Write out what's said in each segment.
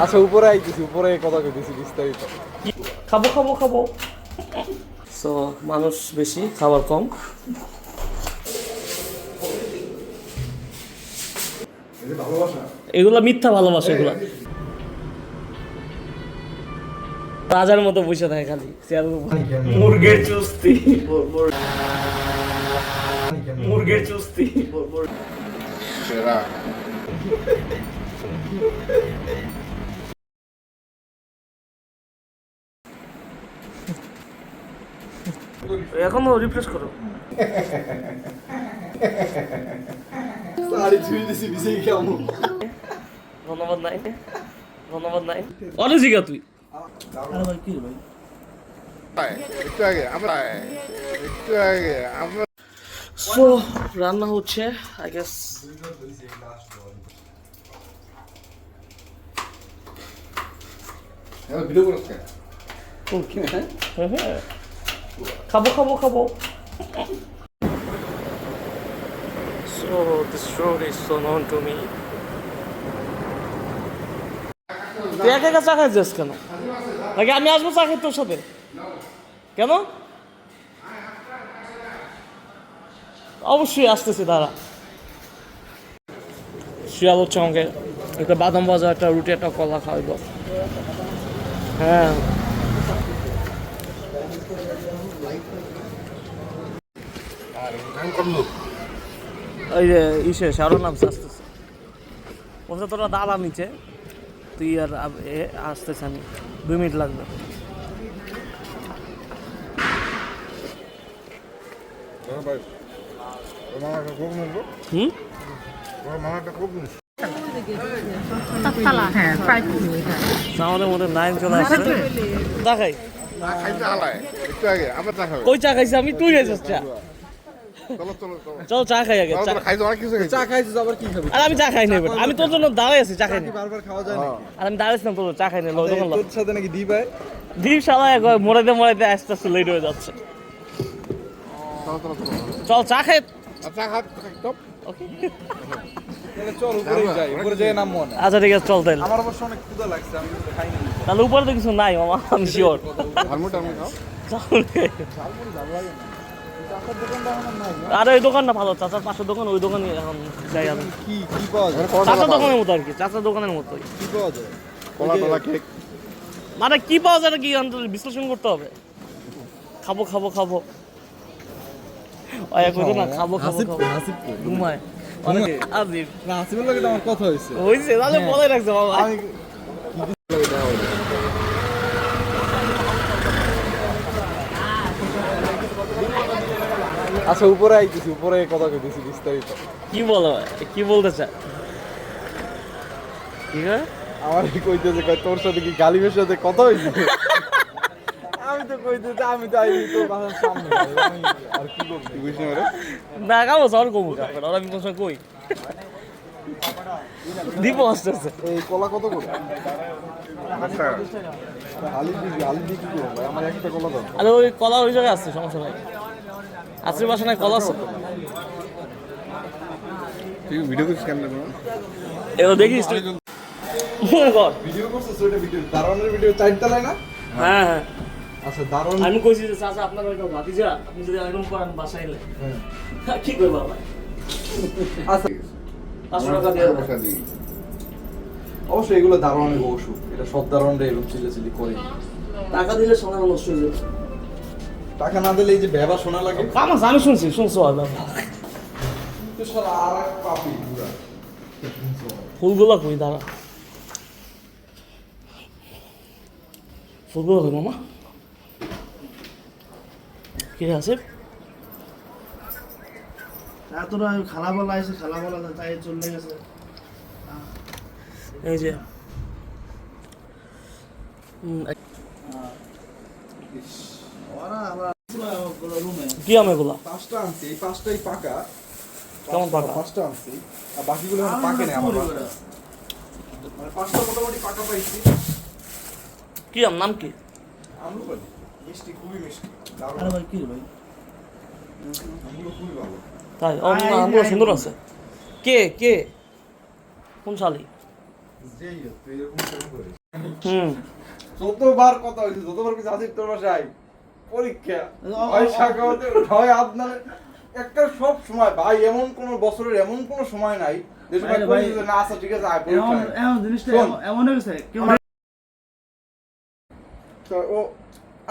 আচ্ছা উপরে আইতেছি, উপরে কথা কইতেছি বিস্তারিত। খাবো খাবো খাবো। সো মানুষ বেশি, খাবার কম। এগুলা মিথ্যা ভালোবাসা, এগুলা রাজার মতো বসে থাকে খালি মুরগের চুস্তি, মুরগের চুস্তি। এখনো রিফ্রেশ করো। ধন্যবাদ নাই, ধন্যবাদ নাই। অনেক জিগা তুই কি ভাই সো রান্না হচ্ছে আই গেস। খাবো খাবো খাবো। So this road is so known to me. তুই একা একা চা খাইছিস কেন? নাকি আমি আসবো চা খাই তোর সাথে? কেন? অবশ্যই আসতেছি, দাঁড়া। শিয়াল হচ্ছে আমাকে একটা বাদাম ভাজা, একটা রুটি, একটা কলা খাওয়াইব। হ্যাঁ ওই যে ইসে শাহরুখ নাম আসতেছে, বলছে তোরা দাঁড়া নিচে, তুই আর আসতেছে, আমি 2 মিনিট লাগবে। আমাদের মধ্যে 9 চলে আসছে। চা খাই, কই চা খাইছি আমি? তুই খাইছিস চা? চল চা খাই আগে। চা খাইছিস আবার কি খাবি? আর আমি চা খাই নাই, আমি তোর জন্য দাঁড়াই আছি, চা খাই নাই। বারবার খাওয়া যায় নাকি? আর আমি দাঁড়াইছিলাম তোর চা খাই নাই। তোর সাথে নাকি দি ভাই? দ্বীপ শালা একবার মরাইতে মরাইতে আস্তে আস্তে লেট হয়ে যাচ্ছে। চল চা খাই। ওকে চল উপরে যাই, উপরে যাই নামবো না। আচ্ছা ঠিক আছে চল তাহলে। আমার অবশ্য অনেক ক্ষুধা লাগছে, আমি খাইনি। তাহলে উপরে তো কিছু নাই মামা, আমি শিওর। আরে ওই দোকানটা ভালো, চাচার পাশের দোকান, ওই দোকানে এখন যাই আমি। কি কি পাওয়া যায়? চাচার দোকানের মতো আর কি, চাচার দোকানের মতোই। কি পাওয়া যায়? কলা টলা কেক। মানে কি পাওয়া যায় কি বিশ্লেষণ করতে হবে। খাবো খাবো খাবো, ওই কইতো না খাবো খাবো খাবো, ঘুমায় অনেকে। আজিব না, আসিফের লাগে তো আমার কথা হইছে। হইছে তাহলে বলে রাখছে বাবা। আমি আচ্ছা উপরে আইতেছি, উপরে কথা কইতেছি বিস্তারিত। কি বলো, কি বলতে চায়? কি হয় আমার কইতেছে কই তোর সাথে কি গালিবের সাথে কথা হইছে? আমি তো কইতেছি আমি তো আইনি তোর বাসার সামনে, আমি আর কি করতে বুঝছ না? না কামো সর কমু কাপড়, ওরা আমি কোন কই দীপ আসতেছে। এই কলা কত করে? আলি দি কি করব ভাই, আমার একটা কলা দাও। আরে ওই কলা ওই জায়গায় আছে, সমস্যা নাই। আজকের বাসা নাই কলা আছে। তুই ভিডিও করছিস কেন? এবার দেখিস তুই মনে কর ভিডিও করছিস, ওইটা ভিডিও দারোয়ানের ভিডিও চাইতালাই না? হ্যাঁ হ্যাঁ আচ্ছা দারোয়ান আমি কইছি যে চাচা আপনার ওইটা ভাতিজা, আপনি যদি এরকম করেন বাসায় এলে কি করবো ভাই? আচ্ছা 500 টাকা দিয়ে দেবো। অবশ্যই এগুলো দারোয়ানের অসুখ, এটা সব দারোয়ানরা এরকম চিল্লাচিল্লি করে। টাকা দিলে সোনা নষ্ট হয়ে যাবে। টাকা না দিলে এই যে ব্যবহার শোনা লাগে। কামাস আমি শুনছো বাবা, তো শালা আরেক পাপি পুরা। ফুলগুলো কই দাঁড়া, ফুলগুলো কই মামা? কি আছে? তোরা খালা বলা আছে, খালা বলা তাই চলে গেছে। এই যে ওরা আবার রুমে কি আম এগুলা? 5টা আনছি, এই 5টাই পাকা। কেমন পাকা? 5টা আনছি আর বাকিগুলো এখন পাকে না আমার বাসায়। মানে 5টা মোটামুটি পাকা পাইছি। কি আম, নাম কি? আমরুপালি, মিষ্টি, খুবই মিষ্টি। আরে ভাই কি ভাই, আমগুলো খুবই ভালো। তাই আমগুলো সুন্দর আছে। কে কে কোন শালি? যেই হোক, তুই এরকম কেন করিস? হুম যতবার কথা হয়েছে, যতবার কিছু আসিফ তোর বাসায় পরীক্ষা হয় সাকাওয়াতে হয় আদনানে, একটা সব সময় ভাই এমন কোন বছরের এমন কোন সময় নাই যে সময় আরে কই ভাই, যে না আচ্ছা ঠিক আছে আয় পরীক্ষা নেই। এমন জিনিসটা শোন। এমন হয়ে গেছে কেউ তো ও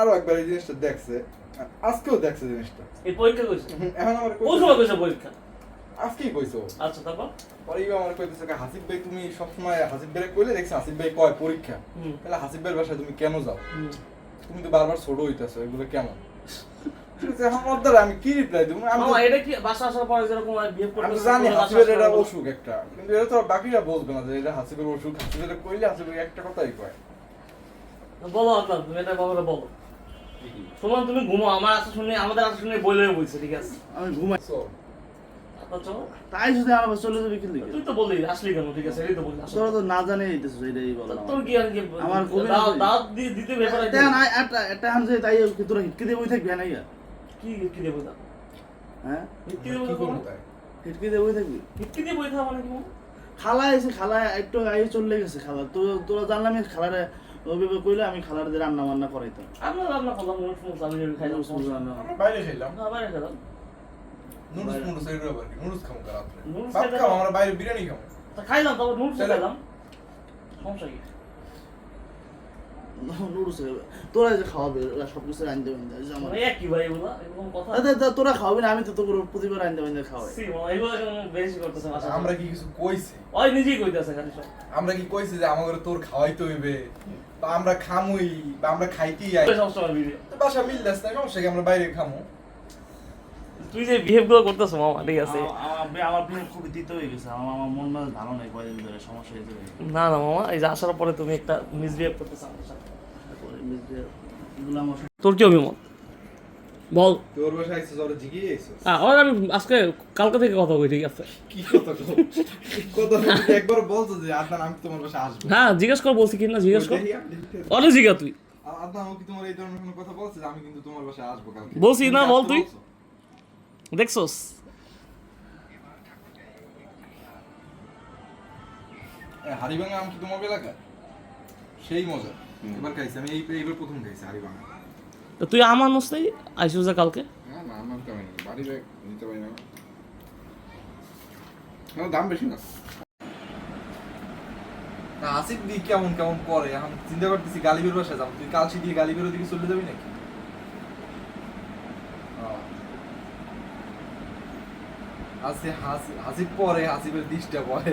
আরো একবার এই জিনিসটা দেখছে, আজকেও দেখছে জিনিসটা। এই পরীক্ষা কইছে এখন আমার কোন সময় কইছে পরীক্ষা আজকেই কইছো, আচ্ছা তারপর পরেই আমার কইতেছে হাসিফ ভাই তুমি সবসময় হাসিফ ভাই কইলে দেখছি হাসিফ ভাই কয় পরীক্ষা, হুম তাহলে হাসিফ ভাইয়ের বাসায় তুমি কেন যাও? হুম। তুমি তো বারবার ছোট হইতাছো, এগুলো কেমন? ঠিক আছে, আমার দ্বারা আমি কি রিপ্লাই দেবো? আমি তো- মামা এটা কি বাসা আসার পরে যেরকম বিহেভ আমি তো করতেছে জানি বাসা হাসিবের আসার এটা পরে- অসুখ একটা, কিন্তু এটা তো আর বাকিরা বলবে না যে এটা হাসিবের অসুখ। হাসিবের কইলে হাসিবের একটা কথাই কয়। বলো আপনার তুমি এটা বাবারে বলো সুমন তুমি ঘুমো আমার আশা শুনে আমাদের আশা শুনে বইলে বলছে ঠিক আছে আমি ঘুমাই So, আপনার চলো তাই যদি আমার চলে যাবে কি লিখে তুই তো বললি আসলি কেন ঠিক আছে এই তো বললি আসলি। তোরা তো না জানে দিতেছ এটাই বলো তোর কি আর কি আমার খুবই দাওয়াত দিতে ব্যাপার আছে এটা না এটা আনছে তাই কি তোরা হিটকে দিয়ে বই থাকবি না ইয়া কি দেবো না হ্যাঁ ভিত্তি কি দেবো করবো তাই? হিটকে দিয়ে বই থাকবি ভিত্তি দিয়ে বই থাকা মানে কি মামা? খালা এসে খালা একটু আগে চলে গেছে খালা তো তোরা জানলাম খালারে ওইভাবে কইলে আমি খালার দিয়ে রান্না বান্না করাইতাম আমরা রান্না করলাম মুখ মুখ আমি খাইলাম আমরা বাইরে খেলাম। বাইরে খেলাম নুডলস মুডলস এর ব্যাপার কি? নুডলস খাবো কাল রাত্রে। নুডলস ভাত খাইতে খাবো, হবে। আমরা বাইরে বিরিয়ানি খাবো। তা খাইলাম তারপর নুডলস তাহলে- খাইলাম সমস্যা কি নুডলস তোরা যে খাওয়াবে ওরা সব কিছু রান্ধতে বান্ধতে আমার মানে এক কি ভাই এগুলা এরকম কথা তোরা খাওয়াবি না আমি তো তোর প্রতিবার রান্ধতে বান্ধতে খাওয়াই সি মামা এগুলা কেন বেশি করতেছে বাসা আমরা কি কিছু কইছি? ওই নিজেই কইতাছে খালি সব আমরা কি কইছি যে আমাদের তোর খাওয়াইতে হইবে? বা আমরা খামুই বা আমরা খাইতেই আই? সবসময় ভিডিও তো বাসা মিললেস না, সমস্যা কি? আমরা বাইরে খামু। তুই যে বিহেভ গুলো করতেছ মামা ঠিক আছে আমার বিয়ে খুবই তিত হয়ে গেছে আমার মন মেজাজ ভালো নাই কয়দিন ধরে সমস্যা হয়েছে না না মামা এই যে আসার পরে তুমি একটা মিসবিহেভ করতেছ আমার সাথে এগুলো আমার তোর কি অভিমত বল তোর বাসায় আইছিস, ওরা জিগিয়ে আইছিস। আর আমি আজকে কালকে থেকে কথা কই ঠিক আছে কি কথা কও? কথা বলতে একবার বলছো যে আদনান আমি তোমার বাসায় আসবো। হ্যাঁ জিজ্ঞেস কর বলছি কি না জিজ্ঞেস কর অনেক জিজ্ঞা তুই আদনান ও কি তোমার এই ধরনের কোনো কথা বলছে যে আমি কিন্তু তোমার বাসায় আসবো কালকে? বলছি না, তুমি বল আসতে তুই। বলছো? দেখছস হাড়িভাঙা আম কি তোমার এলাকায়? সেই মজা। এবার খাইছি আমি, এইবার প্রথম খাইছি হাড়িভাঙা। তো তুই আমার নস নাই আইসিস যে কালকে না না আমার তো আমি বাড়ি ব্যাগ নিতে পারি না না, দাম বেশি না। না আসিফ দি কেমন কেমন করে, এখন চিন্তা করতেছি গালিবের বাসায় যাবো। তুই কালসি দিয়ে গালিবের ওদিকে চলে যাবি নাকি? হাসিব পরে হাসিবের দিশটা পরে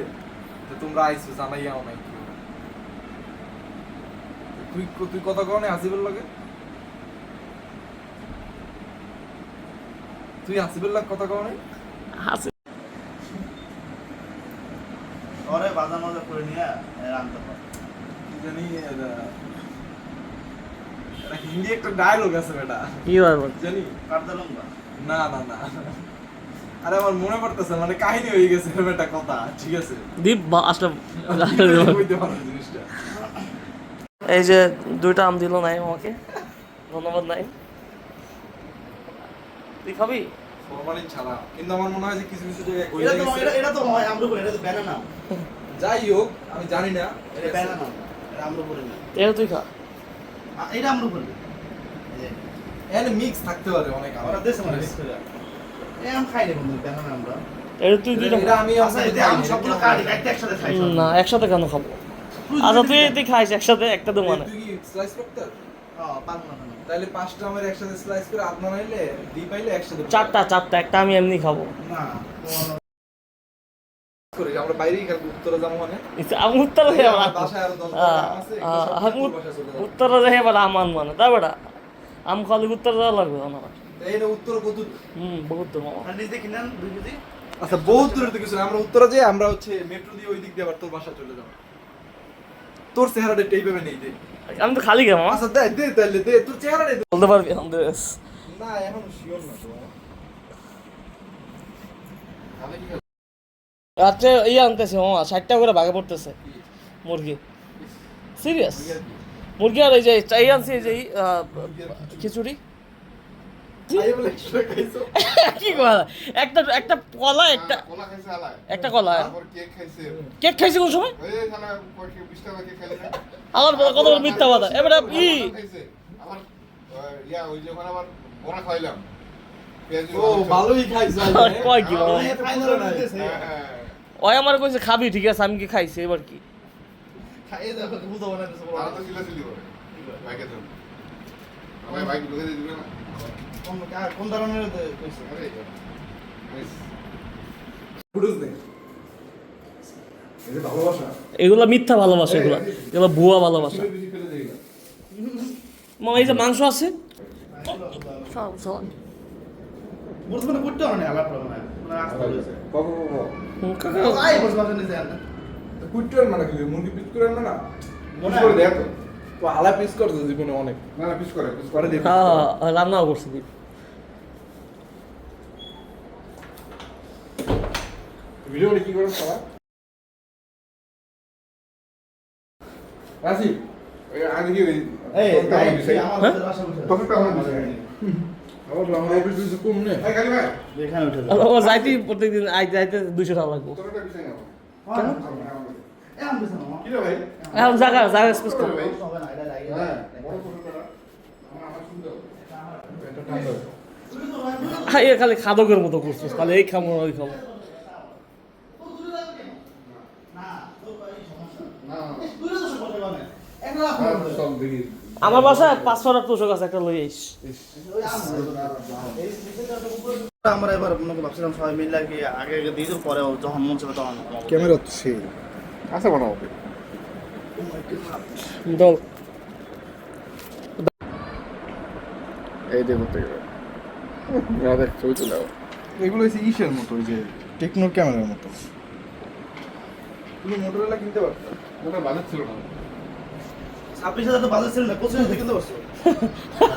যে তোমরা আইসো জানাইয়াও নাই কি হবে। তুই তুই কথা কও না হাসিবের লগে? তুই হাসিবের লগে কথা কও নাই? হাসি ঘরে বাজা মাজা করে নিয়ে রান্না পারে কি জানি এটা হিন্দি একটা ডায়লগ আছে বেটা, কি ব্যাপার জানি? কাটতে লম্বা না না না, আরে আমার মনে পড়তেছে, মানে কাহিনী হয়ে গেছে এরকম একটা কথা, ঠিক আছে? দীপ আসলে বুঝতে পারো জিনিসটা। এই যে দুইটা আম দিল নাই আমাকে ধন্যবাদ নাই তুই খাবি ফরমালিন ছাড়া, কিন্তু আমার মনে হয় যে কিছু কিছু জায়গায় এটা গইলা তো গেছে। এটা তো হয় আমরা করে এটা তো ব্যানানা যাই হোক আমি জানি না, এটা ব্যানানা এটা আমরা করে না এটা তুই খা এটা আমরা করে এখানে মিক্স থাকতে পারে অনেক আমার। আমরা দেশে মানে আম খাই না বন্ধু ব্যানানা আমরা এটা তুই দুইটা এটা আমি আচ্ছা এই আম সবগুলো কাটি কাটতে একসাথে খাই সব না একসাথে কেন খাবো আচ্ছা তুই খাইস একসাথে একটা তো মানে তুই কি স্লাইস করতে? হ্যাঁ পারবো না কেন? তাহলে পাঁচটা আমার একসাথে স্লাইস করে আদনা নাইলে দি পাইলে একসাথে চারটা একটা আমি এমনি খাবো না করে আমরা বাইরেই খাবো, উত্তরে যাবো মানে আমি উত্তরে যাই আমার আবার বাসায় আরো 10 টা আম আছে, এগুলো সব আমি উত্তর বাসায় চলে যাবো। উত্তরে যাই এবার আমান মানে তাই বেটা আম খালি উত্তরে যাওয়া লাগবে আমার এই না উত্তর কত? বহুত দূর মামা আর নিজে কিনেন 2 কেজি আচ্ছা বহুত দূরে তো কিছু না, আমরা উত্তরে যাই, আমরা হচ্ছে মেট্রো দিয়ে ওই দিক দিয়ে আবার তোর বাসা চলে যাবো। তোর চেহারাটা টেইপে নেই দে। আমি তো খালি গেলাম আচ্ছা দে দে তাহলে দে, তোর চেহারাটা দে। বলতে পারবি আমাদের না এখন শিওর না তো। আমি কি রাত্রে আনতেছে মামা 60টা করে ভাগে পড়তেছে মুরগি সিরিয়াস মুরগি আর এই যে চাই আনছি এই যে খিচুড়ি খাইয়ে বলে একশো খাইছো কি কলা একটা একটা কলা একটা কলা খাইছে আলায় একটা কলা তারপর কেক খাইছে কেক খাইছে কোন সময় ওই শালা 20 টাকা কেক খাইছে না আবার বলে কত বড় মিথ্যা কথা এবারে ই খাইছে আবার ইয়া ওই যে ওখানে আবার বড়া খাইলাম পেঁয়াজ ও ভালোই খাইছো কয় কি বাবা হ্যাঁ ওই আমার কইছে খাবি ঠিক আছে আমি কি খাইছি এবার কি খাইয়ে দেখো বুঝতে পারে না তারা তো চিল্লাচিল্লি করে বাইকের জন্য ভাই বাইক ঢুকে দিয়ে দিবে না কোন ধরনের কইছে আরে নাইস ফুটুস নেই এই যে ভালোবাসা এগুলা মিথ্যা ভালোবাসা এগুলা ভুয়া ভালোবাসা বেশি ফেলে দেই না মা এই যে মাংস আছে সব সব বর্তমানে করতে হয় না আলাপ না রাস্তা রয়েছে কাকা আই বসবাসে নিছে আর কুট্টুর মানে কি মুরগি পিস করে না মনে পিস করে দেয় তো তো হালা পিস করছো জীবনে অনেক না না পিস করে দিয়ে হ্যাঁ রান্নাও করছি ভিডিওটা কি করছ সবাই রাসি এই আগে কি এই হ্যাঁ? আমাদের বাসা উঠে টপিকটা আমার দিছে আমার আমার অফিস কিছু কম নেই এই খালি ভাই এখানে উঠে ও যাইতে প্রত্যেকদিন যাইতে 200 টাকা লাগবে তোরটা পিছাই না কেন এমন বিছানা কি রে ভাই এখন জায়গা স্পেস করো ভাই হবে না এটা লাগে হ্যাঁ বড় ফটোটা আমার শুনতে হবে এটা ঠান্ডা হ্যাঁ এ খালি খাদকের মতো করছিস খালি এই খামো ওই খামো না তো এই সমস্যা না দূরে তো সব কথা বলে একটা রাখো সব দেখি আমার বাসায় 500 তোষক আছে একটা লই আইস ওই আমরা এবার মনে করে ভাবছিলাম সবাই মিলে আর কি আগে আগে দিয়ে দেবো পরে যখন মন চাবে তখন ক্যামেরা তো সেই আচ্ছা বানাও দল এই দেখো তো না দেখ ছবি তুলে দাও এগুলো হচ্ছে ইসের মতো ওই যে টেকনোর ক্যামেরার মতো তুমি মোটরোলা কিনতে পারতো ওটা বাজেট ছিল না 26,000 তো বাজার ছিল না 25,000 কিনতে পারছো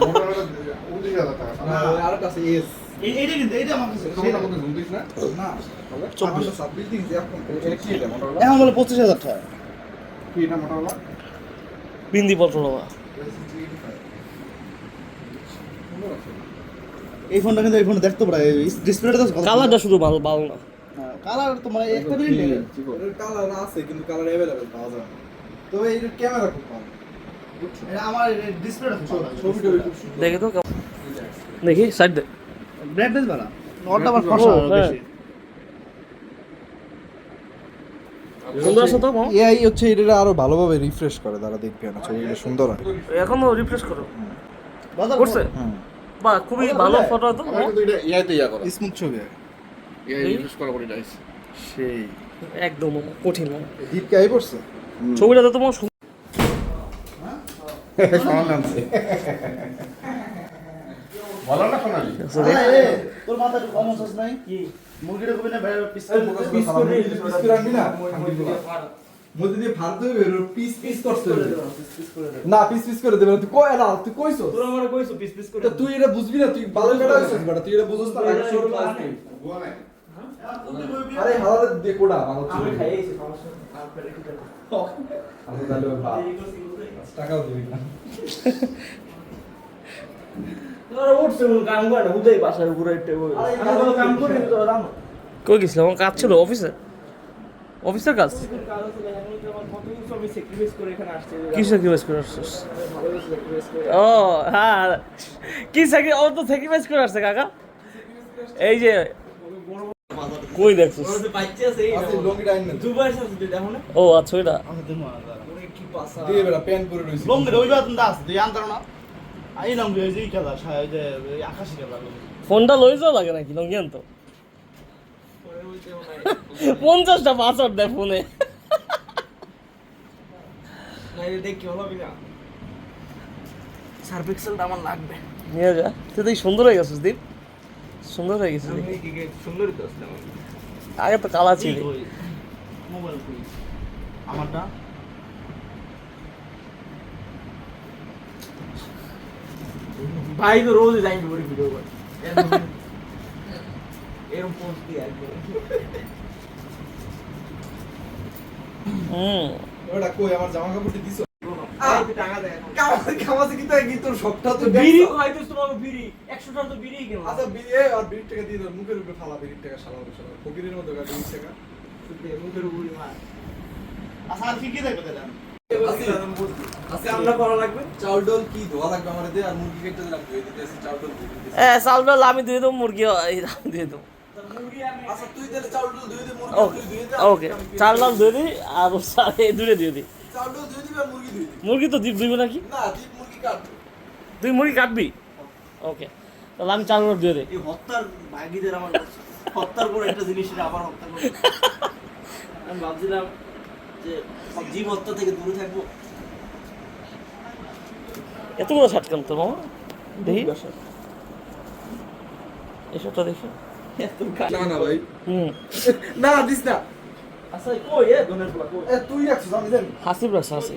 মোটরোলা 29,000 টাকা আর কাছে এস এইটা কিন্তু এইটা আমার কাছে তোমরা কত শুনতিস না না 24 দিন এখন এটা কি এটা মোটরোলা এখন বলে 25,000 টাকা কি এটা মোটরোলা বিন্দি পত্র বাবা এই ফোনটা কিন্তু এই ফোনটা দেখতে পারে ডিসপ্লেটা তো কালারটা শুধু ভালো ভালো না কালার তো মানে একটা প্রিন্ট এর কালার আছে কিন্তু কালার अवेलेबल পাওয়া যায় না তবে এর ক্যামেরা খুব ভালো এটা আমার ডিসপ্লেটা খুব ভালো ছবিটা খুব সুন্দর দেখি তো দেখি সাইড দে ব্রাইটনেস ভালো নটটা আবার ফর্সা ও, হ্যাঁ। বেশি সুন্দর আছে তো মামা? এআই হচ্ছে এটা আরো ভালোভাবে রিফ্রেশ করে তারা দেখবে না ছবিটা সুন্দর হয় এখনো রিফ্রেশ করো বাজার করছে হুম বা খুবই ভালো ফটো তো আমার তো এটা ইয়াতে ইয়া করা স্মুথ ছবি ইয়াই ইউজ করা পড়ে যাইছে সেই একদম মামা, কঠিন মামা। হিট কে আই পড়ছে ছবিটা তো তোমার সুন্দর। সামান নামছে বলো না সোনালি তোর মাথা একটু কমন সেন্স নাই কি মুরগিটা কবি না পিস পিস করে আনবি না মধ্যে দিয়ে ভাত দেবে পিস পিস করতে হবে না পিস পিস করে দেবে না তুই কই না তুই কইছো তোরা আমারে কইছো পিস পিস করে তো তুই এটা বুঝবি না তুই ভালো কাটা হইছিস বড় তুই এটা বুঝছ না আগে শুরু আসবি বুয়া নাই আরে হালালে দিয়ে কোডা ভালো আমি ছিল খাইছি সমস্যা আর পেটে খিদে নেই। আচ্ছা তাহলে ভাত টাকাও দিবি না তোরা উঠছে কোন কাম করে না উদয় বাসার উপরে একটা বই আমি কোনো কাম করি না তোরা জানো কই গেছিলাম আমার কাজ ছিল অফিসে অফিসের কাজ কি স্যাক্রিফাইস করে আসছিস ও হ্যাঁ কি স্যাক্রিফাইস ও তো স্যাক্রিফাইস করে আসছে কাকা এই যে কই দেখছিস আচ্ছা লঙ্গি ডাইন না ও আচ্ছা এটা দিয়ে বেলা প্যান্ট পরে রইছিস লং রে ওইবা তুমি দাস তুই আনতার না আই লং রে যে খেলা ছায় যে আকাশী খেলা ফোনটা লই যাও লাগে নাকি লঙ্গি আনতো 50টা পাসওয়ার্ড দেয় ফোনে সার্ফেক্সেলটা আমার লাগবে নিয়ে যা তুই দেখি সুন্দর হয়ে গেছিস দীপ সুন্দর হয়ে গেছিস সুন্দরই তো আসলে আগে তো কালা ছিল মোবাইল কই আমারটা ভাই তো রোজ যাই করে ভিডিও করে এরকম পোস্ট দিয়ে আসবে হুম ওটা কই আমার জামা কাপড় দিছো এই টাকা দেয় কামাসি কি তাই কি তোর সবটা তো বিড়ি দেখছো? খাইতো তোমাকে বিড়ি 100 টাকা তো বিড়ি কেন আচ্ছা বিড়ি আর বিড়ির টাকা দিয়ে দাও মুখের উপরে ফালা বিড়ির টাকা শালা শালা ফকিরের মতো গাড়ি বিড়ির টাকা মুখের উপরে মার আচ্ছা আর কি কি দেখবে তাহলে আজকে আমরা করা লাগবে চাউল ডাল কি ধোয়া লাগবে আমাদের দিয়ে আর মুরগি কেটে দিলাম ধুয়ে দিতেছি চাউল ডাল ধুয়ে দিতেছি চাল ডাল আমি দিয়ে দেবো, মুরগি আমি দিয়ে দেবো। আচ্ছা তুই তাহলে চাউল ডাল ধুয়ে দে মুরগি ওকে তুই ধুয়ে দে ওকে, চাল ডাল দিয়ে দিই আর এই দূরে দিয়ে দিই। চাউল ডাল ধুয়ে দিবি আর মুরগি ধুয়ে দিবি মুরগি তো দিব দিবি নাকি? না তুই মুরগি কাট তুই মুরগি কাটবি? ওকে, তাহলে আমি চাল ডাল দিয়ে দিই। এই হত্যার ভাগীদের আমার হত্যার পর একটা জিনিস আবার হত্যা করে আমি ভাবছিলাম যে জীব হত্যা থেকে দূরে থাকবো। এতগুলো শার্ট কেন তোর মামা? দেখি এসবটা দেখি। না না ভাই হুম, না দিস না আচ্ছা কই এ দনের পোলা কই এ তুই রাখছিস আমি জানি হাসিব রাখছে হাসি।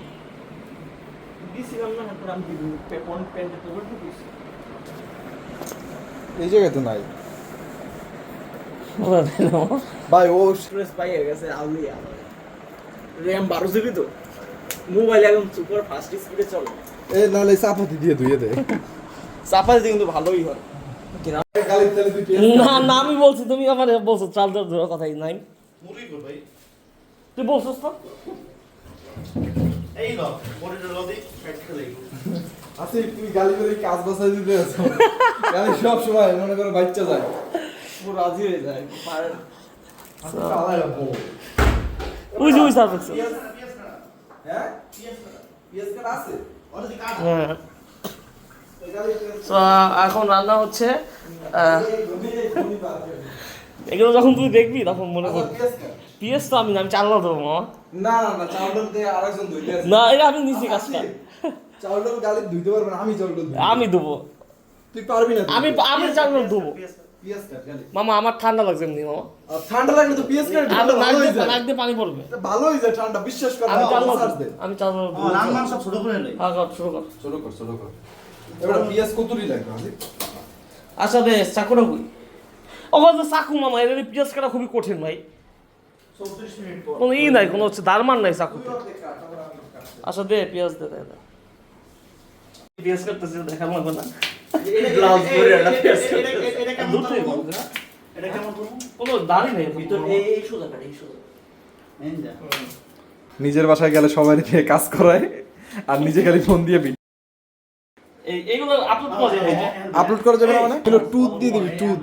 দিছিলাম না তারপর আমি পেপন প্যান্টে তো বলতে দিছি এই জায়গায় তো নাই ওরা দেয় না মামা। ভাই ও স্ট্রেস পাইয়ে গেছে আউলিয়া RAM 12 জিবি তো মোবাইল এখন সুপার ফাস্ট স্পিডে চলে এ নালে চাপাতি দিয়ে ধুয়ে দে চাপাতি কিন্তু ভালোই হয় গালি তাহলে তুই না না, আমি বলছি, তুমি আমার বলছো চাল ডাল ধরার কথাই নাই। মুরগি কই ভাই তুই বলছিস তো? এই লো পরের লদি ফ্যাট খেলে আচ্ছা তুমি গালি করে কাজ বাসায় দিতে আছো গালি সব সময় মনে করো বাচ্চা যায় ও রাজি হয়ে যায় পারে আচ্ছা আলাই রাখবো ওই যে ওই সার রাখছে। হ্যাঁ পিএস কার্ড আছে ওটা কাট হ্যাঁ, তো এখন রান্না হচ্ছে। এগুলো যখন তুই দেখবি তখন মনে কর পিএস তো আমি না, আমি চাল ডাল দেবো মামা। না না না চাউল ডাল দিয়ে আরেকজন ধুইতে আছে না, এটা আমি নিছি কাজটা। চাউল ডাল গালি ধুইতে পারবে না আমি চাউল ডাল ধুই আমি দেবো, তুই পারবি না আমি আমি চাল ডাল দেবো। পিএস কার্ড গালি মামা আমার ঠান্ডা লাগছে এমনি মামা। আর ঠান্ডা লাগলে তো পিএস কার্ড আমি ভালো হয়ে যায় নাক দিয়ে পানি পড়বে। ভালো হয়ে যায় ঠান্ডা বিশ্বাস কর আমি চাল চাল ডাল দে দেবো, আমি চাল ডাল দেবো। রান্নান সব ছোট করে লই হ্যাঁ কর, শুরু কর। ছোট কর এবার পিএস কতরি লাগবে আজি আচ্ছা দে চাকুটা কই? ও বাবা চাকু মামা, এর পিঁয়াজ কাটা খুবই কঠিন ভাই। 34 মিনিট পর কোনো ই নাই, কোনো হচ্ছে দারমান নাই চাকুতে। আচ্ছা দে পেঁয়াজ দে দে দে। পেঁয়াজ কাটতেছে দেখার লাগবে না। ব্লাউজ পরে একটা ফেস এটা কেমন দুটোই করবো? বলবে না? এটা কেমন করব কোনো দাড়ি নেই ভিতর ভিতর। এই সোজা কাট এই সোজা এই যা নিজের বাসায় গেলে সবাই দিয়ে কাজ করায় আর নিজে খালি ফোন দিয়ে এইগুলো আপলোড করা যাবে না? আপলোড করা যাবে না মানে এগুলো টুথ দিয়ে দিবি টুথ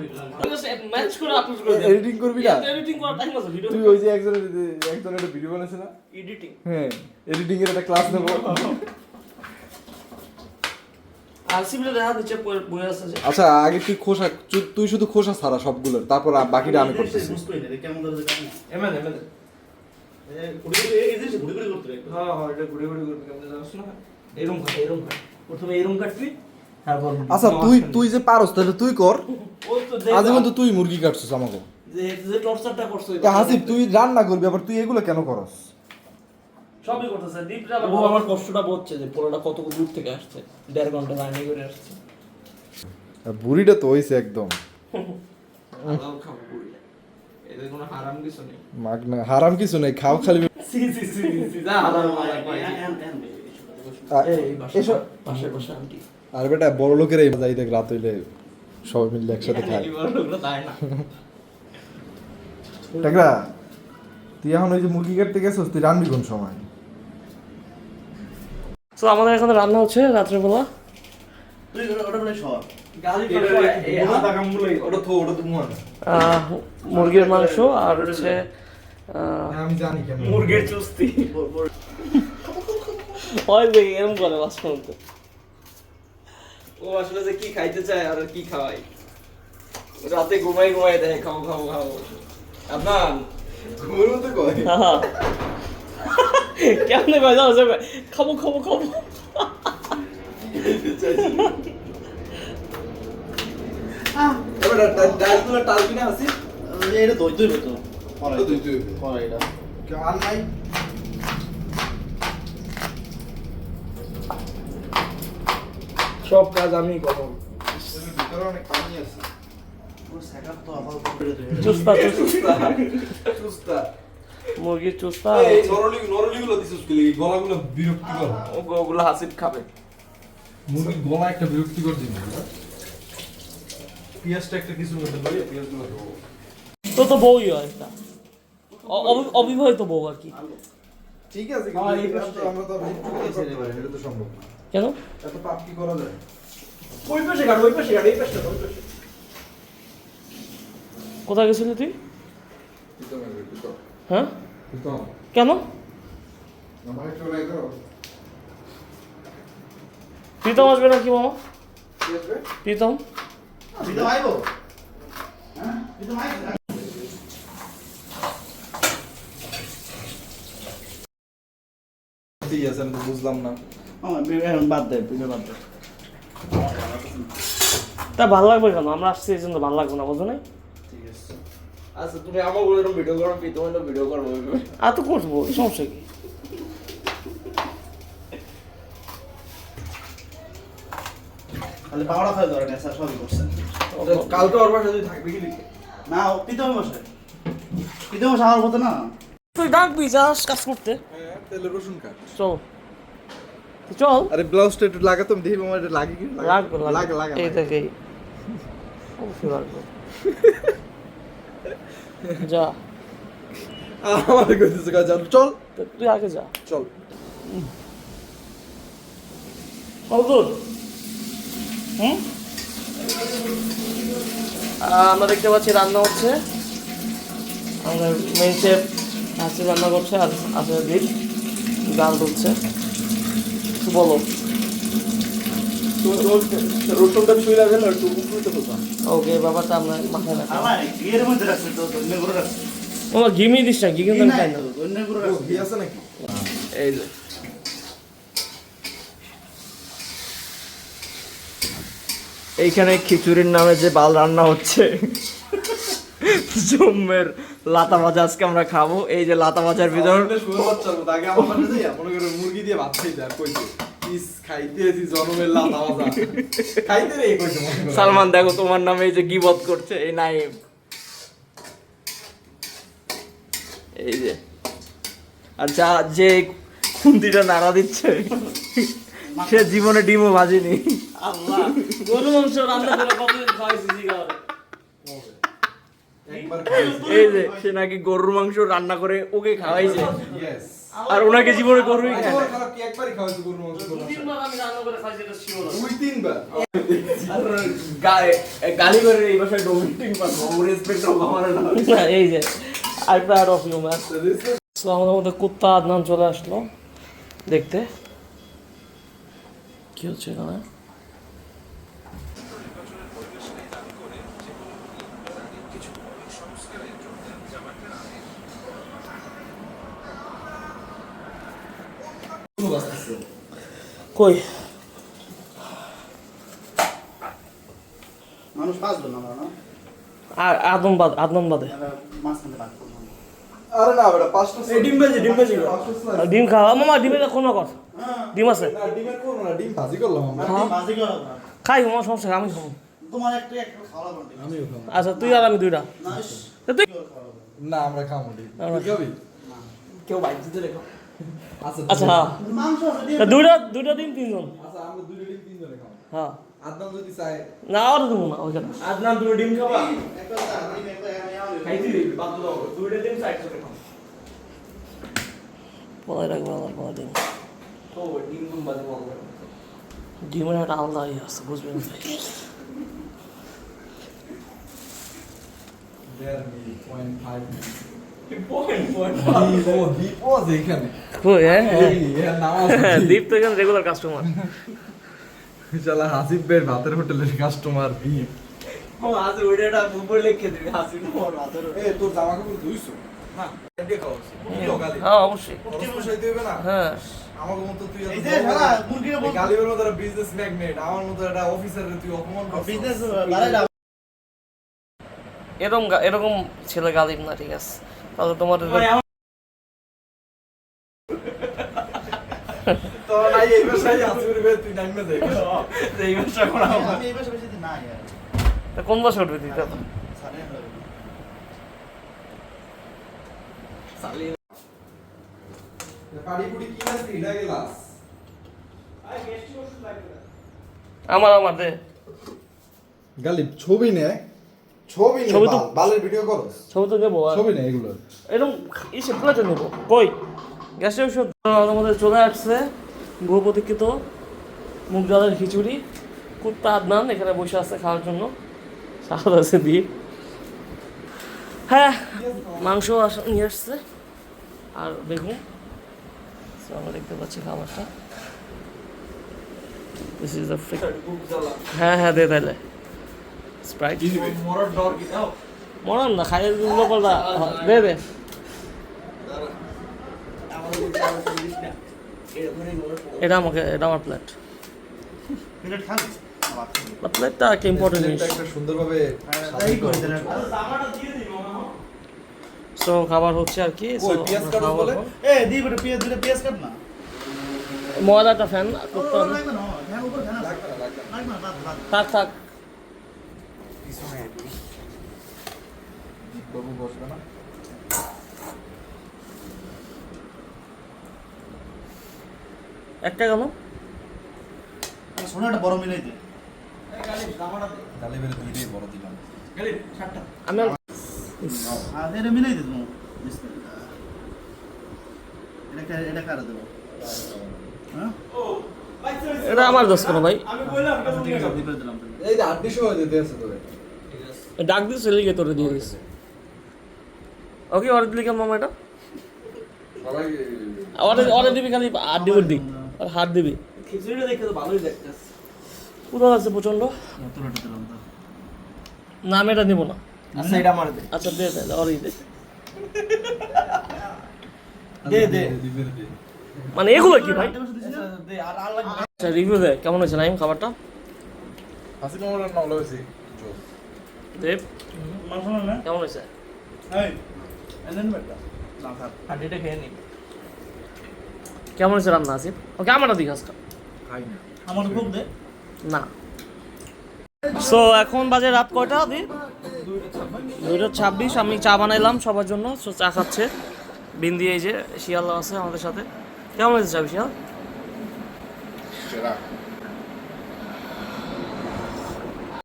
ম্যাচ করে আপলোড করে দে। এডিটিং করবি না এডিটিং করার টাইম আছে ভিডিও। তুই ওই যে একজনের একটা ভিডিও বানাইছে না এডিটিং। হ্যাঁ এডিটিং এর একটা ক্লাস নেব আর সিভিলে দেখা দিচ্ছে বই আছে যে। আচ্ছা আগে তুই খোসা তুই শুধু খোসা ছাড়া সবগুলোর তারপর বাকিটা আমি করতেছি বুঝ কই না কেমন করে কাট না এমন এই গুড়ি এই জিনিস গুড়ি গুড়ি করতে রাখবে হ্যাঁ হ্যাঁ এটা ঘুরে ঘুরে করবি কেমন জানোস না এরকম কাট প্রথমে এরকম কাটবি তারপর আচ্ছা তুই যে পারস তাহলে তুই কর ও তো আজীবন তো তুই মুরগি কাটছিস আমাকে যে টর্চারটা করছো এ হাসিব তুই রান্না করবি আবার তুই এগুলো কেন করস সবই করতেছে ডিপটা ও আমার কষ্টটা বুঝছে যে পোলাটা কত দূর থেকে আসছে 1.5 ঘন্টা জার্নি করে আসছে বুড়িটা তো হইছে একদম হালাল খাবো পুরিলে এদের কোনো হারাম কিছু নেই মাগনা হারাম কিছু নেই খাও খালি সি যা হালাল মালা পাই এই এসব পাশে বসে আন্টি আর বেটা বড় লোকের এই যাই দেখ রাত হইলে সবাই মিলে একসাথে খায় লোকরা তাই না টাকরা তুই এখন ওই যে মুরগি কাটতে গেছিস তুই রান্নাবি কোন সময় তো আমাদের এখানে রান্না হচ্ছে রাত্রেবেলা। তুই ওটা বলে সর গালি এই আধা কামড়ুলাই ওটা তো মুহান মুরগির মাংস আর হচ্ছে আমি জানি কেন মুরগির চুস্তি হয় দেখি এরকম করে মাছ মাংস। ও আসলে যে কি খাইতে চায় আর কি খাওয়াই রাতে ঘুমাই দেয় খাও আপনার ঘুমের মধ্যে কয় কেমনে কয় যাও যাবে খাবো এবার ডালগুলো টালবি না আসি এটা দই দই তো তুই করা এটা কেউ আর নাই সব কাজ আমি করব ভিতরে অনেক পানি আছে ওর সেটআপ তো আবার করে দই চুস্তা সুস্তা মুরগির চুস্তা এই নরলিগুলো দিছিস কি লাগি গলাগুলো বিরক্তিকর ওগুলো হাসিব খাবে। মুরগির গলা একটা বিরক্তিকর জিনিস পেঁয়াজটা একটা কিছু মধ্যে লইয়া পেঁয়াজগুলো দেবো তো বউই হয় একটা অবিবাহিত বউ আর কি। ঠিক আছে হ্যাঁ, এই কিন্তু পাশটা আমরা তো করতে পারি এটা তো সম্ভব না কেন? এত পাপ কি করা যায় ওই পাশে কাটো, ওই পাশে কাটো, এই পাশে কাটো, ওই পাশে। কোথায় গেছিলি তুই? পিতো মেরে পিতো হ্যাঁ পিতো কেন? আমার চলে গেল প্রীতম আসবে নাকি মামা? কি আসবে প্রীতম বিতো আইবো হ্যাঁ বিতো আইবো ঠিক আছে আমি তো বুঝলাম না এখন বাদ দে বিতো বাদ দে তা ভালো লাগবে কেন? আমরা আসছি এই জন্য ভালো লাগবে না, বুঝো নাই? ঠিক আছে আচ্ছা তুমি আমার বলে এরকম ভিডিও করো, প্রীতম একটা ভিডিও করবো ওইভাবে। আর তো করবো, সমস্যা কি? খালি পাওড়া খাই ধরে নেশা সবই করছেন কালকে ওর বাসায় তুই থাকবি কি লিখে? না প্রীতম বসে প্রীতম বসে আমার মতো না তুই ডাকবি যাস কাজ করতে। হ্যাঁ তেলে রসুন কাট চল তুই চল। আরে ব্লাউজটা একটু লাগাতো আমি দেখি আমার এটা লাগে কি লাগবে লাগা লাগা এই দেখে অবশ্যই লাগবে। যা আমার কইতেছে কাজ চল তুই আগে যা। চল কতদূর? আমরা দেখতে পাচ্ছি রান্না হচ্ছে, আমাদের মেন শেফ হাসি রান্না করছে আর আসলে দিন গান হচ্ছে। একটু বলো। রসুনটা ছুঁয়ে গেল একটু উপরে তো ওকে ব্যাপারটা আমরা মাথায় রাখি। আমার ঘিয়ের মধ্যে রাখছে তো ধন্য করে রাখছে আমার ঘিমি দিস না, ঘি কিন্তু আমি খাই না। ধন্য করে ও রাখছে ঘি আছে নাকি এই যে এইখানে খিচুড়ির নামে যে বাল রান্না হচ্ছে জম্মের লাতা ভাজা আজকে আমরা খাবো। এই যে লাতা ভাজার ভিতর আগে আমার বাসায় যাই মনে করে মুরগি দিয়ে ভাত খাইতে আর কইছে ইস খাইতেছি জনমের লাতা ভাজা খাইতে রে কইছে মনে করে। সালমান দেখো তোমার নামে এই যে গিবত করছে এই নাইম। এই যে আর যা যে খুন্তিটা নাড়া দিচ্ছে সে জীবনে ডিমও ভাজেনি। আল্লাহ, গরু মাংস রান্না করে কতদিন খাওয়াইছি জিগার। একবার খাইছি এই যে সে নাকি গরুর মাংস রান্না করে ওকে খাওয়াইছে ইয়েস আর ওনাকে জীবনে গরুই খায় না। খারাপ কি একবারই খাওয়াইছি গরুর মাংস তিনবার আমি রান্না করে খাইছি, এটা শিওর। দুই তিনবার আর গালি করে এই বাসায় ডোমেস্টিক পারবো রেসপেক্ট হবে আমার না। না, এই যে আরেকটা আর অফ হিউম্যান। সো আমাদের মধ্যে কুত্তা আদনান চলে আসলো দেখতে কি হচ্ছে এখানে। কই মানুষ বাঁচলো না আমরা না আর আদনান বাদে মাঝখানে বাদ করবো আরে না বেটা পাঁচটা এই ডিম ভাজি ডিম খাওয়া মামা, ডিমের কোনো কথা, ডিম আছে না ডিমের করবো না ডিম ভাজি করলাম আমরা বাজি করো না খাই, আমার সমস্যা নেই, আমি খাবো। তোমার একটা একটা খাওয়া লাগবে আমিও খাবো আচ্ছা তুই আর আমি দুইটা। না তা তুই না আমরা খাবো ডিম আমরা তুই খাবি কেউ বাইক দিতে রেখো। আচ্ছা হ্যাঁ, মাংস আছে দিয়ে তা দুইটা ডিম তিনজন। আচ্ছা আমরা দুটো ডিম তিনজনে খাবো হ্যাঁ আদনাম যদি চায় না আর দেবো না ওইখানে। আদনান দুটো ডিম খাবা একটা ডিম একটা আমি খাইছি বাদ দাও দুটো ডিম সাইড করে খাও। বলাই রাখবো আমার বলা ডিম। ও ডিম কোন বাজে বল করে ডিমের একটা আলাদা ইয়ে আছে, বুঝবেন ভাই। কই হ্যাঁ দীপ তো এখানে রেগুলার কাস্টমার। হাসিব ভাইয়ের ভাতের হোটেলের কাস্টমার দীপ ও আজ ওইটা উপরে লিখে দিবি হাসি মোর ভাতের এ তোর জামা কাপড় ধুইছো না এডি খাওয়াছি গালি হ্যাঁ অবশ্যই, সমস্যা দিবে না হ্যাঁ আমার মতো তুই এই যে শালা মুরগির মতো গালিবের মতো একটা বিজনেস ম্যাগনেট আমার মতো একটা অফিসারের তুই অপমান করছিস বিজনেস লড়াই এরকম ছেলে গালিব না, ঠিক আছে? তাহলে তোমার তো নাই এই ভাষায় আসির ভাই তুই নাইমে যাই এই ব্যবসা করা আমি এই বেশি না यार তা কোন বছর উঠবে দিতে? পাড়ি পুড়ি কি না এটা গেলাস আমার দে গালিব ছবি নে ছবি নে ছবি তো বালের ভিডিও করো ছবি তো দেবো আর ছবি নে এগুলো এরকম ইসে প্লেটে নেবো কই গ্যাসের ওষুধ আমাদের চলে আসছে বহু প্রতীক্ষিত মুগ ডালের খিচুড়ি কুত্তা আদনান এখানে বসে আছে খাওয়ার জন্য সালাদ আছে দ্বীপ হ্যাঁ মাংস নিয়ে আসছে আর বেগুন So, আমরা দেখতে পাচ্ছি খাবারটা দিস ইজ দ্য হ্যাঁ হ্যাঁ দে তাইলে স্প্রাইট মরার ডর কি দাও মরান না খাইয়ে দিল পাল্টা দে দে এটা আমার প্লেট প্লেট খাবি প্লেটটা একটা ইম্পর্টেন্ট জিনিস একটা সুন্দরভাবে তাই করে দেন সো খাবার হচ্ছে আর কি ওই পেঁয়াজ কাটো বলে এ দি বড় পেঁয়াজ দুটো পেঁয়াজ কাট না ময়দাটা ফ্যান করতে হবে লাগবে না হ্যাঁ উপর ফ্যান আছে লাগবে না বাদ থাক থাক বাবু বসবে না একটা কেন সোনাটা বড় মিলাই দে গালিবের দুইটাই বড় দিলাম আমি আর- আর এটা মিলাই দে তুমি এটা কার দেবো হ্যাঁ এটা আমার দোষ কেন ভাই ঠিক আছে দিবে দিলাম এই যে 8 সময় দিতে আছে তোরে ডাক দিস লিগে তোরে দিয়ে দিস ওকে অর্ডার দিলি কেমন মামা এটা সবাই অর্ডার দিবি খালি হাত দিবি দি আর হাত দিবি খিচুড়িটা দেখে তো ভালোই লাগতেছে পুরো আছে প্রচন্ড তোরাটা দিলাম তো না আমি এটা নিব না আচ্ছা এটা আমার দে আচ্ছা দে তাহলে অরি দে দে মানে এগুলো কি ভাই দে আর আর লাগবে আচ্ছা রিভিউ দে কেমন হয়েছে নাইম খাবারটা হাসি মামার না হলো বেশি দেব মাংস না কেমন হয়েছে এই এলেন বেটা না স্যার হাঁটিটা খেয়ে নি কেমন হয়েছে রান্না আসিফ ওকে আমারটা দিই আজকে খাই না আমার খুব দে না সো এখন বাজে রাত কয়টা দি 2:26 আমি চা বানাইলাম সবার জন্য সো চা খাচ্ছে বিন্দি এই যে শিয়াল আছে আমাদের সাথে কেমন হয়েছে চা শিয়াল সেরা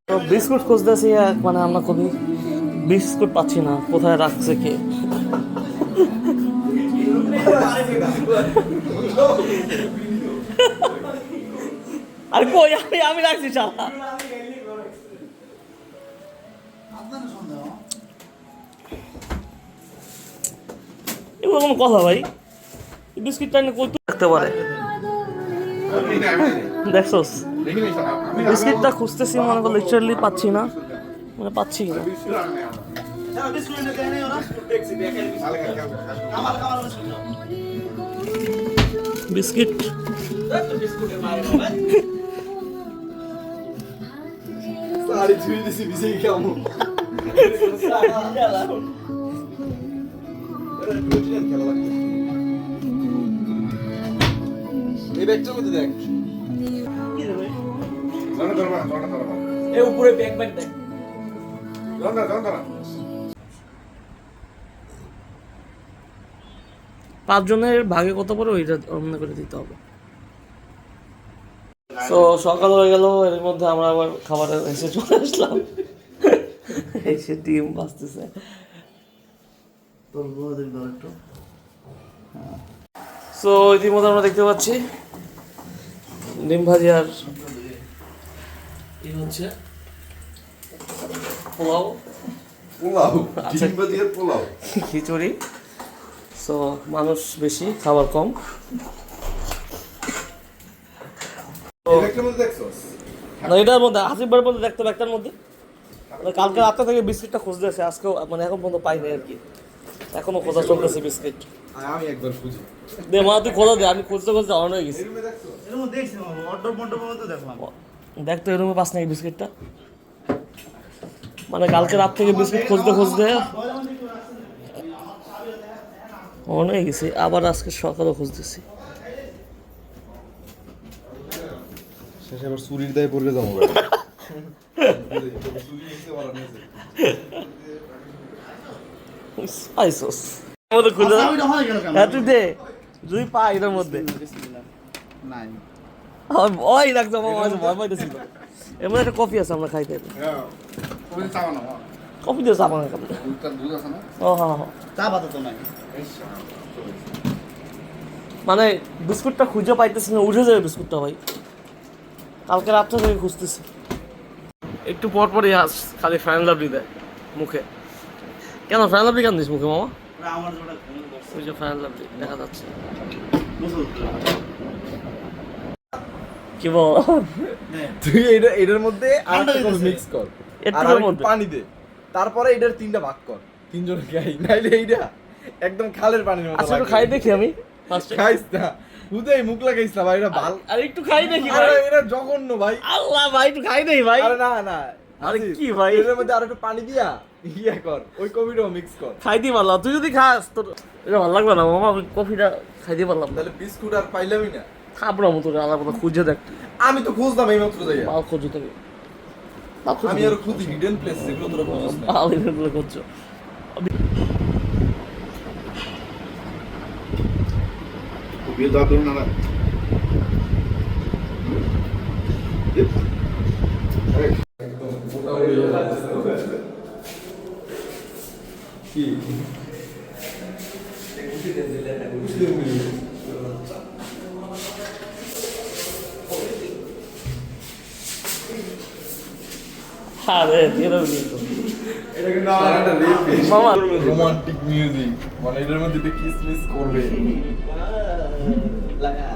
তো বিস্কুট খুঁজতেছি মানে আমরা খুবই বিস্কুট পাচ্ছি না কোথায় রাখছে কে আর কই আমি রাখছি চালা এগুলো কোনো কথা ভাই এই বিস্কিটটা নিয়ে কই রাখতে পারে দেখছোস দেখিনি আমি বিস্কিটটা খুঁজতেছি মনে করো লিটারালি পাচ্ছি না মানে পাচ্ছি না স্যার বিস্কুট এনে দেয় নাই ওরা আমার খাবার বিস্কুট বিস্কিট সারি ছুঁই দিছি বিছে কেমন এই ব্যাগটার মধ্যে দেখ জনা ধরবা এ উপরে ব্যাগ ব্যাগ দে জনা 5 জনের ভাগে কত পড়ে ওইটা অন্য করে দিতে হবে তো সকাল হয়ে গেল এর মধ্যে আমরা আবার খাবার এসে চলে আসলাম এসে ডিম বাঁচতেছে তোর বড় দিক দাও একটু সো ইতিমধ্যে আমরা দেখতে পাচ্ছি ডিম ভাজি আর এই হচ্ছে পোলাও পোলাও আচ্ছা। ডিম ভাজি আর পোলাও খিচুড়ি সো মানুষ বেশি খাবার কম এই ব্যাগটার মধ্যে দেখছস না এটার মধ্যে আসিফবার মধ্যে দেখতে হবে একটার মধ্যে মানে কালকে রাত্রে থেকে বিস্কিটটা খুঁজতেছে আজকেও মানে এখন পর্যন্ত পাইনি আর কি এখনো খোঁজা চলতেছে বিস্কিট আমি একবার খুঁজি দে মা তুই খোঁজা দে আমি খুঁজতে খুঁজতে অন হয়ে গেছি এই রুমে দেখছস এর মধ্যে দেখছি অর্ডার মন্ডপ মধ্যে দেখলাম দেখ তো এরকম পাস নাকি বিস্কিটটা মানে কালকে রাত থেকে বিস্কিট খুঁজতে খুঁজতে অন হয়ে গেছি আবার আজকে সকালে খুঁজতেছি শেষে আবার চুরির দায়ে পড়ে যাবো স্পাইসস মধ্যে খুলে দাও। চাবিটা হয় কেন হ্যাঁ তুই দে যদি পাই এটার মধ্যে নাই ওই রাখতো মামা আছে ভয় পাইতেছিল এর মধ্যে একটা কফি আছে আমরা খাইতে হ্যাঁ ওই চাওয়া না কফি দিয়ে চাপা না খাবো দুধ আছে না ও হ্যাঁ হ্যাঁ চা পাতা তো নাই মানে বিস্কুটটা খুঁজে পাইতেছি না উঠে যাবে বিস্কুটটা ভাই কালকে রাত্রে থেকে খুঁজতেছি একটু পর পরই আস খালি ফ্যান লাভলি দেয় মুখে কেন ফ্যান লাভলি কেন দিস মুখে মামা আমার যেটা ঘুম করছে ওই যে ফ্যান লাভলি দেখা যাচ্ছে কি বল তুই এটার মধ্যে আর মিক্স কর একটু আর এর একটু মধ্যে পানি দে তারপরে এটার 3টা ভাগ কর তিনজন খাই নাইলে এইটা একদম খালের পানির মতো আচ্ছা একটু লাগবে। খাই দেখি আমি ফার্স্টে খাইস না হুদাই মুখ লাগাইছ না ভাই এটা ভাল আর একটু খাই দেখি আরে ভাই এটা জঘন্য ভাই আল্লাহ ভাই একটু খাই দেখি ভাই আরে না না আরে আসিফ, কি ভাই? এটার মধ্যে আর একটু পানি দিয়া ইয়া কর ওই কফিটাও মিক্স কর খাইতে পারলাম তুই যদি খাস তোর এটা ভালো লাগবে না মামা আমি কফিটা খাইতে পারলাম না তাহলে বিস্কুট আর পাইলামই না খাবো না মতো আলাদা খুঁজে দেখ আমি তো খুঁজলাম এই মাত্র যাইয়া মাল খুঁজে থাকি আমি আর খুঁজি হিডেন প্লেস যেগুলো তোরা খুঁজিস না মাল এগুলো করছো বিয়ে দাও তুমি না কি আরে এরকম কিন্তু এটা কিন্তু আমার একটা রিল মামা রোমান্টিক মিউজিক মানে এটার মধ্যে একটু কিসমিস করবে লাগা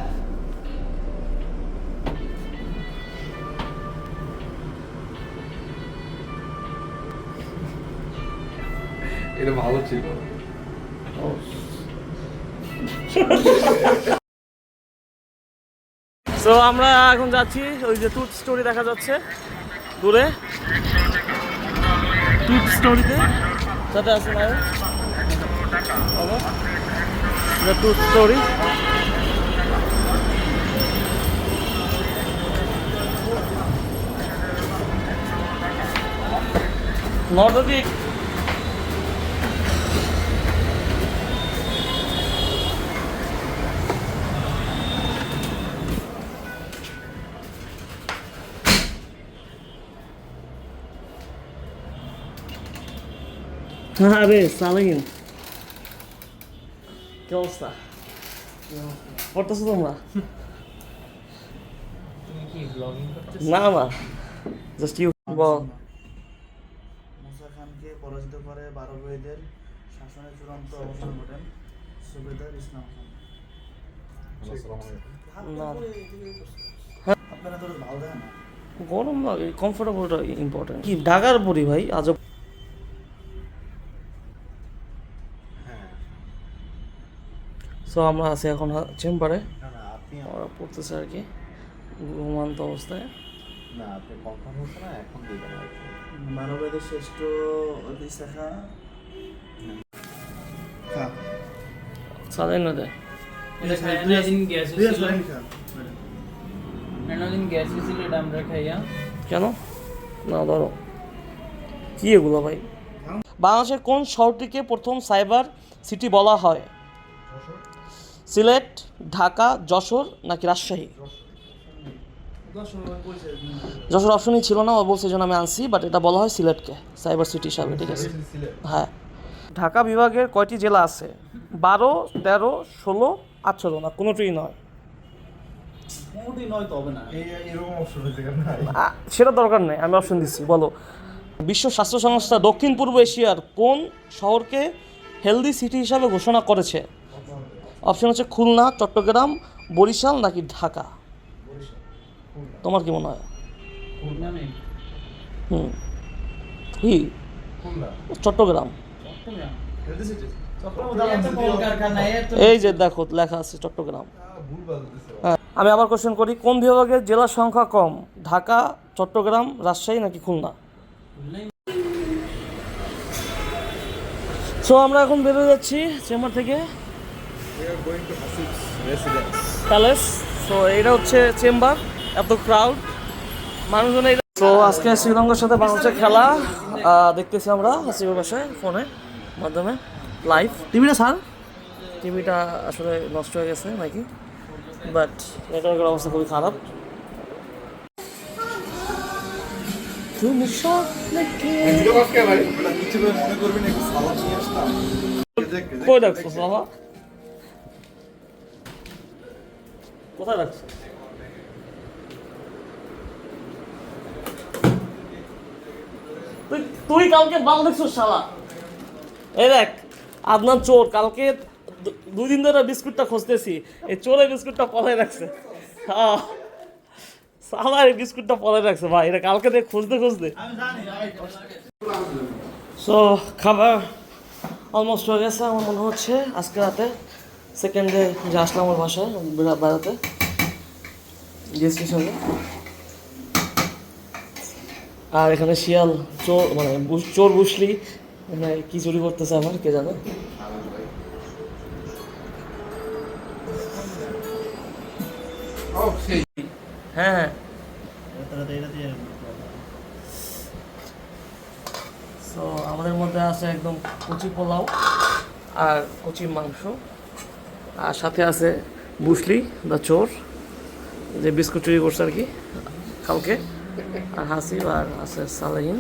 এটা ভালো ছিল সো আমরা এখন যাচ্ছি ওই যে টুথ স্টোরি দেখা যাচ্ছে দূরে টুথ স্টোরিতে সাথে আছে ভাই টুথ স্টোরি নর্দিক আরে সালাইন কি অবস্থা পড়তেছো তোমরা না না জাস্ট ইউ বল মুসা খানকে পরাজিত করে বারোভাইদের শাসনের চূড়ান্ত অবসান ঘটেন সুবেদার ইসলাম খান না। আপনারা তো ভালো দেন না গরম লাগে কমফোর্টেবলটা ইম্পর্টেন্ট কি ঢাকার পরি ভাই আজব সো আমরা আছি এখন চেম্বারে না না আপনি ওরা পড়তেছে আর কি ঘুমান্ত অবস্থায় না আপনি কনফার্ম হচ্ছে না এখন দিবেন আর কি বারোভাইদের শ্রেষ্ঠ অতি শাখা খা সাজাই না দেয় এটা সায়ানাইজিন গ্যাস দুই ছিল আসলে খা সায়ানাইজিন গ্যাস ছিল এটা আমরা খাইয়া কেন না ধরো কি এগুলো ভাই বাংলাদেশের কোন শহরটিকে প্রথম সাইবার সিটি বলা হয় সিলেট ঢাকা যশোর নাকি রাজশাহী যশোর অপশনই ছিল না ও বলছে যেন আমি আনছি বাট এটা বলা হয় সিলেটকে সাইবার সিটি হিসাবে ঠিক আছে হ্যাঁ ঢাকা বিভাগের কয়টি জেলা আছে 12, 13, 16, 18 না কোনোটিই নয় মোটামুটি নয় তো হবে না এরকম অপশন হইতে না সেটা দরকার নেই আমি অপশন দিচ্ছি বলো বিশ্ব স্বাস্থ্য সংস্থা দক্ষিণ পূর্ব এশিয়ার কোন শহরকে হেলদি সিটি হিসাবে ঘোষণা করেছে অপশন হচ্ছে খুলনা চট্টগ্রাম বরিশাল নাকি ঢাকা তোমার কি মনে হয় নামে হুম কি চট্টগ্রাম কলকারখানা এত এই যে দেখো লেখা আছে চট্টগ্রাম হ্যাঁ আমি আবার কোশ্চেন করি কোন বিভাগের জেলার সংখ্যা কম ঢাকা চট্টগ্রাম রাজশাহী নাকি খুলনা সো আমরা এখন বেরোয় যাচ্ছি চেম্বার থেকে প্যালেস সো এটা হচ্ছে চেম্বার এত ক্রাউড মানুষজন তো আজকে শ্রীলঙ্কার সাথে বাংলাদেশের খেলা দেখতেছি আমরা হাসিবের বাসায় ফোনে মাধ্যমে লাইভ। টিভিটা স্যার, টিভিটা আসলে নষ্ট হয়ে গেছে নাকি, বাট নেটওয়ার্কের অবস্থা খুবই খারাপ। তুমি স্বপ্নে কে ভিডিও কষ্ট ভাই ওটা কিছু করে মনে করবি না, একটু সালাদ নিয়ে আসতাম। কই রাখছো বাবা? কোথায় রাখছো? তুই কালকে বাল দেখছো শালা? এই দেখ আদনান চোর, কালকে 2 দিন ধরে বিস্কুটটা খুঁজতেছি, এই চোরে বিস্কুটটা পলাই রাখছে। হ্যাঁ শালা এই বিস্কুটটা পলাই রাখছে ভাই, এটা কালকে দেখ খুঁজতে খুঁজতে। সো খাবার অলমোস্ট হয়ে গেছে আমার মনে হচ্ছে। আজকে রাতে সেকেন্ড ডে যে আসলাম আমার বাসায় বেড়াতে গেস্টের সঙ্গে। আর এখানে শিয়াল চোর মানে চোর বুসলি মানে কি চুরি করতেছে আমার কে জানে। ও সেই হ্যাঁ হ্যাঁ। সো আমাদের মধ্যে আছে একদম কচি পোলাও আর কচি মাংস, আর সাথে আছে বুসলি দা চোর যে বিস্কুট চুরি করছে আর কি কালকে, আর হাসিব, আর আছে সালাহিন।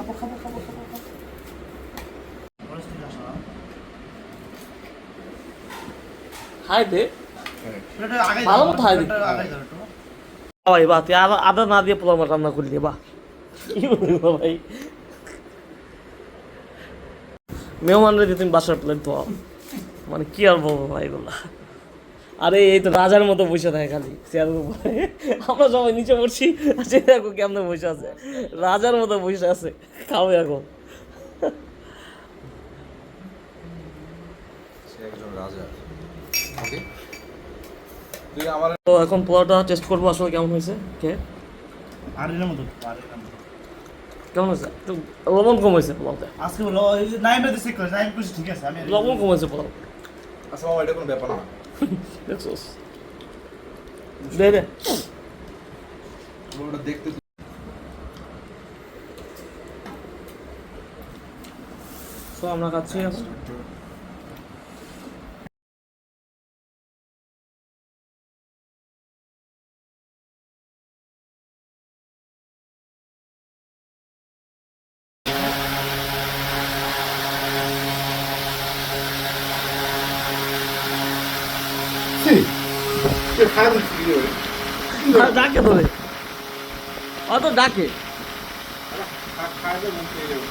হাই দে ভালো মতো হাই দিতে ভাই, বা তুই আদা না দিয়ে পোলাও রান্না করলি, বাহ কি বলবো ভাই। মেহমানরা দিয়ে তুমি বাসার প্লেট তো মানে কি আর বলবো ভাই এগুলা। আরে এই তো রাজার মতো বসে থাকে খালি চেয়ারের উপরে, আমরা সবাই নিচে পড়ছি আর সে দেখো কেমন বসে আছে, রাজার মতো বসে আছে, খাবে এখন। সে একজন রাজা। ওকে, তুই আমার তো এখন পোলাওটা টেস্ট করবো আসলে কেমন হয়েছে। আরের মতো কেমন হয়েছে? একটু লবণ কম হয়েছে পোলাওতে, আজকে বলো নাইমে দিছে কই নাইম কিছু ঠিক আছে আমি লবণ কম হয়েছে পোলাও। আচ্ছা মামা, এটা কোনো ব্যাপার না। দেখছোস দে দে। ওটা দেখতে তো আমরা খাচ্ছি এখন। খারাপ ভিডিও আর ডাকে ধরে অত ডাকে খাইতে মুখ দিয়ে যাবে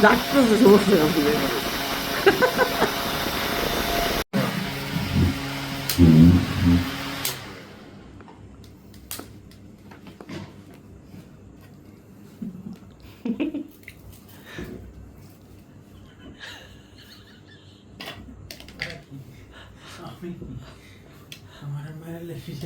ডাকতেছে সমস্যা নেই। আমার মায়ের লেফট